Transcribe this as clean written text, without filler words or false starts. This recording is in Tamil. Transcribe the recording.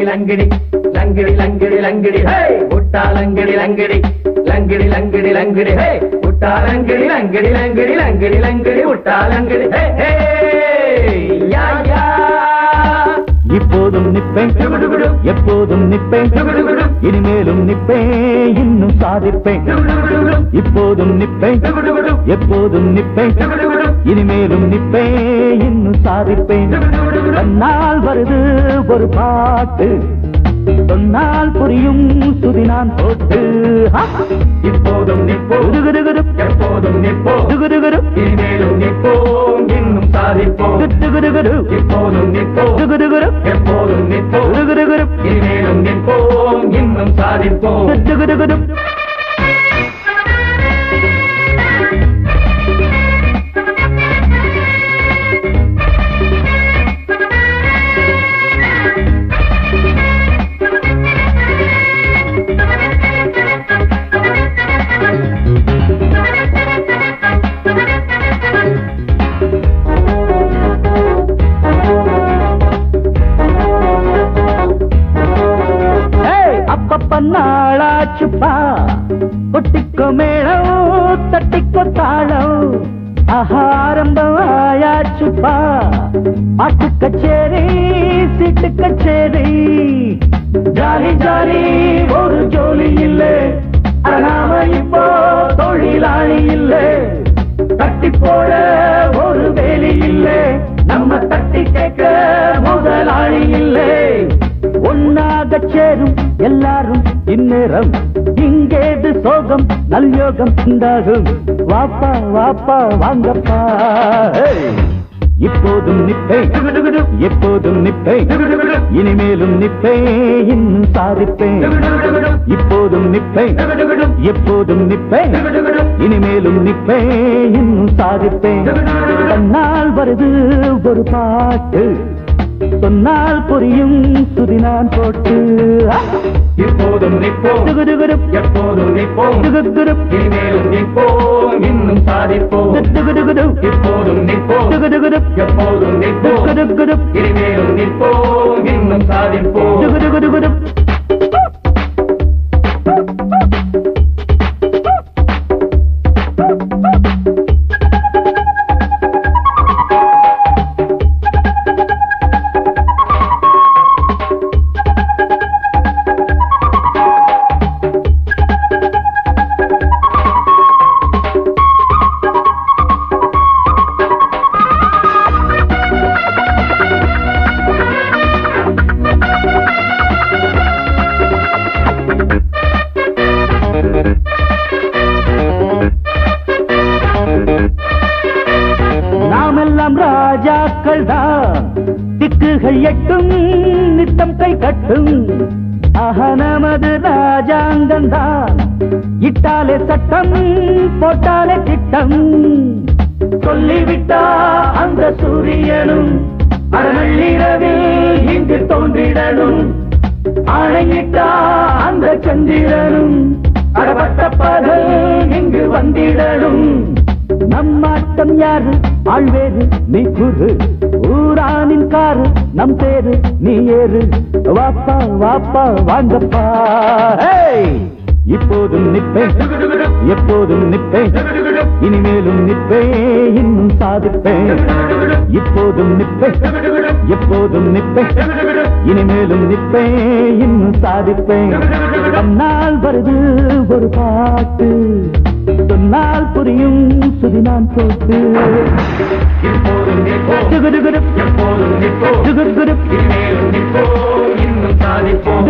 லங்கடி லங்கடி லங்கடி லங்கடி லங்கடி ஹே புட்டா லங்கடி லங்கடி லங்கடி லங்கடி லங்கடி ஹே புட்டா லங்கடி லங்கடி லங்கடி லங்கடி லங்கடி புட்டா லங்கடி ஹே ஹே யா யா இப்போதும் நிப்பேன் எப்போதும் நிப்பேன் இனிமேலும் நிப்பேன் இன்னும் சாதிப்பேன் இப்போதும் நிப்பேன் எப்போதும் நிப்பேன் இனிமேலும் நிப்பேன் இன்னும் சாதிப்பேன் தன்னால் வருது ஒரு பாட்டு சொன்னால் புரியும் சுதி நான் போட்டு இப்போதும் நிப்போம் எப்போதும் நிப்போம் இனிமேலும் நிப்போம் இன்னும் சாதிப்போம் இப்போதும் நிப்போம் எப்போதும் நிப்போம் இனிமேலும் நிப்போம் இன்னும் சாதிப்போம் நாளாச்சுப்பா கொட்டிக்கோ மேளம் தட்டிக்கோ தாளம் ஆரம்பம் ஆயாச்சுப்பா பாட்டு கச்சேரி சீட்டு கச்சேரி ஜாலி ஜாலி ஒரு ஜோலி இல்லை நாம இப்போ தொழிலாளி இல்லை தட்டி போட ஒரு வேலி இல்லை நம்ம தட்டி கேட்க முதலாளி இல்லை ஒன்னாக சேரும் எல்லாரும் இந்நேரம் இங்கேது சோகம் நல்யோகம் உண்டாகும் வாப்பா வாப்பா வாங்கப்பா இப்போதும் நிப்பேன் எப்போதும் நிப்பேன் இனிமேலும் நிப்பேன் இன்னும் சாதிப்பேன் இப்போதும் நிப்பேன் எப்போதும் நிப்பேன் இனிமேலும் நிப்பேன் இன்னும் சாதிப்பேன் தன்னால் வருது ஒரு பாட்டு சொன்னால் புரியும் சுதி நான் போட்டு இப்போதும் நிப்போம் எப்போதும் நிப்போம் இனிமேலும் நிப்போம் இன்னும் சாதிப்போம் இப்போதும் நிப்போம் எப்போதும் நிப்போம் இனிமேலும் நிப்போம் இன்னும் சாதிப்போம் நாமெல்லாம் ராஜாக்கள் தான் திக்குகள் எட்டும் நித்தம் கை கட்டும் நமது ராஜாங்கம் தான் இட்டாலே சட்டம் போட்டாலே திட்டம் சொல்லிவிட்டா அந்த சூரியனும் அறநள்ளிரவில் இங்கு தோன்றிடணும் ஆணையிட்டா அந்த சந்திரனும் அறப்பட்ட பகல் இங்கு வந்திடணும் நம்மாட்டம் யாரு ஆழ்வேறு நீ குரு ஊரானின் காரு நம் தேரு நீ ஏறு வாப்பா வாப்பா வாங்கப்பா இப்போதும் நிப்பேன் எப்போதும் நிப்பேன் இனிமேலும் நிப்பேன் இன்னும் சாதிப்பேன் இப்போதும் நிப்பேன் எப்போதும் நிப்பேன் இனிமேலும் நிப்பேன் இன்னும் சாதிப்பேன் தன்னால் வருது ஒரு பாட்டு சொன்னால் புரியும் சுதி நான் போட்டு இப்போதும் நிப்போம் எப்போதும் நிப்போம் இனிமேலும் நிப்போம் இன்னும் சாதிப்போம்